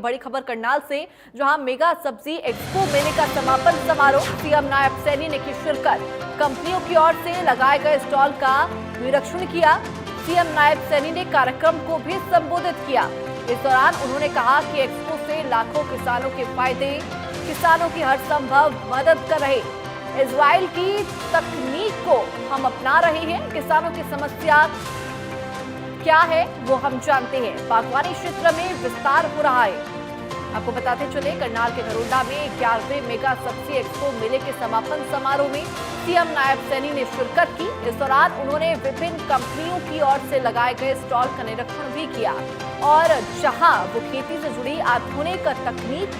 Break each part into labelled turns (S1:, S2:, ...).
S1: बड़ी खबर करनाल से, जहां मेगा सब्जी एक्सपो मेले का समापन समारोह सीएम नायब सैनी ने की शिरकत। कंपनियों की ओर से लगाए गए स्टॉल का निरीक्षण किया। सीएम नायब सैनी ने कार्यक्रम को भी संबोधित किया। इस दौरान उन्होंने कहा कि एक्सपो से लाखों किसानों के फायदे, किसानों की हर संभव मदद कर रहे। इजराइल की तकनीक को हम अपना रहे हैं। किसानों की समस्या क्या है वो हम जानते हैं। बागवानी क्षेत्र में विस्तार हो रहा है। आपको बताते चले, करनाल के घरोंडा में 11वें मेगा सब्जी एक्सपो मेले के समापन समारोह में सीएम नायब सैनी ने शिरकत की। इस दौरान उन्होंने विभिन्न कंपनियों की ओर से लगाए गए स्टॉल का निरीक्षण भी किया और जहां वो खेती से जुड़ी आधुनिक तकनीक,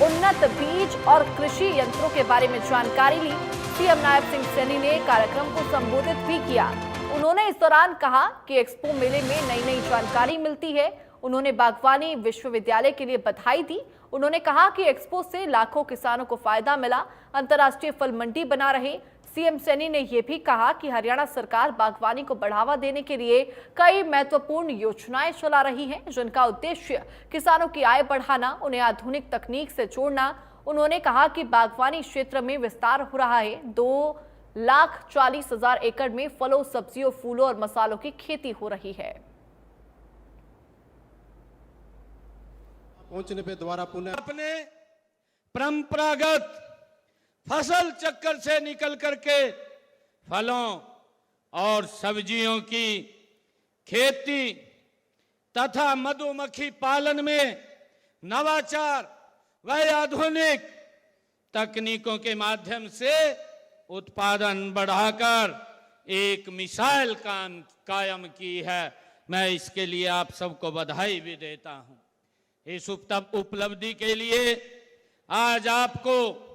S1: उन्नत बीज और कृषि यंत्रों के बारे में जानकारी ली। सीएम नायब सिंह सैनी ने कार्यक्रम को संबोधित भी किया। उन्होंने इस दौरान कहा कि एक्सपो मेले में नई नई जानकारी मिलती है। उन्होंने बागवानी विश्वविद्यालय के लिए बधाई दी। उन्होंने कहा कि एक्सपो से लाखों किसानों को फायदा मिला, अंतर्राष्ट्रीय फल मंडी बना रहे। सीएम सैनी ने यह भी कहा कि हरियाणा सरकार बागवानी को बढ़ावा देने के लिए कई महत्वपूर्ण योजनाएं चला रही हैं, जिनका उद्देश्य किसानों की आय बढ़ाना, उन्हें आधुनिक तकनीक से जोड़ना। उन्होंने कहा कि बागवानी क्षेत्र में विस्तार हो रहा है। 2,40,000 एकड़ में फलों, सब्जियों, फूलों और मसालों की खेती हो रही है।
S2: पहुंचने पे द्वारा पुनः
S3: अपने परंपरागत फसल चक्कर से निकल करके फलों और सब्जियों की खेती तथा मधुमक्खी पालन में नवाचार व आधुनिक तकनीकों के माध्यम से उत्पादन बढ़ाकर एक मिसाल कायम की है। मैं इसके लिए आप सबको बधाई भी देता हूं। इस उपलब्धि के लिए आज आपको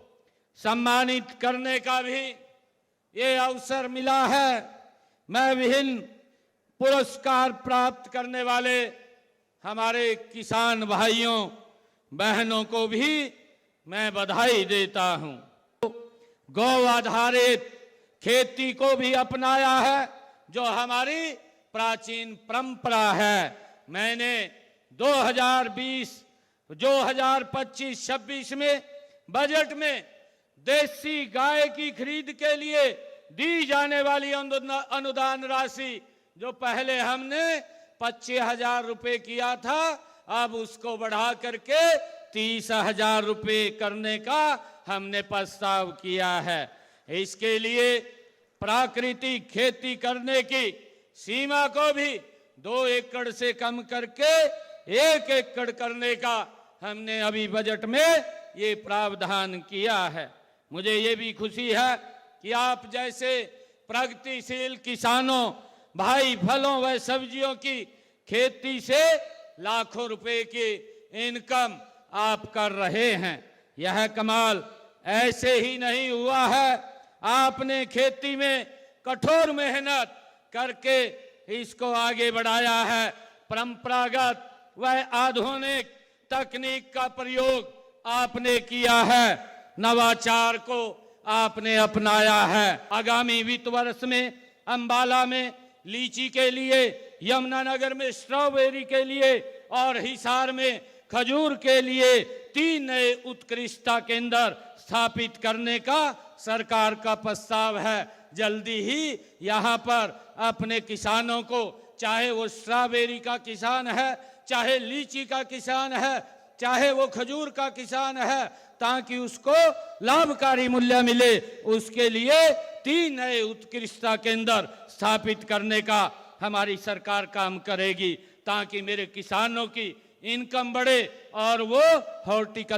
S3: सम्मानित करने का भी ये अवसर मिला है। मैं विभिन्न पुरस्कार प्राप्त करने वाले हमारे किसान भाइयों बहनों को भी मैं बधाई देता हूं। गौ आधारित खेती को भी अपनाया है, जो हमारी प्राचीन परंपरा है। मैंने 2025-26 में बजट में देसी गाय की खरीद के लिए दी जाने वाली अनुदान राशि, जो पहले हमने 25,000 रुपए किया था, अब उसको बढ़ा करके 30,000 रुपए करने का हमने प्रस्ताव किया है। इसके लिए प्राकृतिक खेती करने की सीमा को भी 2 एकड़ से कम करके 1 एकड़ करने का हमने अभी बजट में ये प्रावधान किया है। मुझे ये भी खुशी है कि आप जैसे प्रगतिशील किसानों भाई फलों व सब्जियों की खेती से लाखों रुपए की इनकम आप कर रहे हैं। यह कमाल ऐसे ही नहीं हुआ है। आपने खेती में कठोर मेहनत करके इसको आगे बढ़ाया है। परंपरागत व आधुनिक तकनीक का प्रयोग आपने किया है। नवाचार को आपने अपनाया है। आगामी वित्त वर्ष में अंबाला में लीची के लिए, यमुनानगर में स्ट्रॉबेरी के लिए और हिसार में खजूर के लिए 3 नए उत्कृष्टता केंद्र स्थापित करने का सरकार का प्रस्ताव है। जल्दी ही यहाँ पर अपने किसानों को, चाहे वो स्ट्रॉबेरी का किसान है, चाहे लीची का किसान है, चाहे वो खजूर का किसान है, ताकि उसको लाभकारी मूल्य मिले, उसके लिए 3 नए उत्कृष्टता केंद्र स्थापित करने का हमारी सरकार काम करेगी, ताकि मेरे किसानों की इनकम बढ़े और वो हॉर्टिकल्चर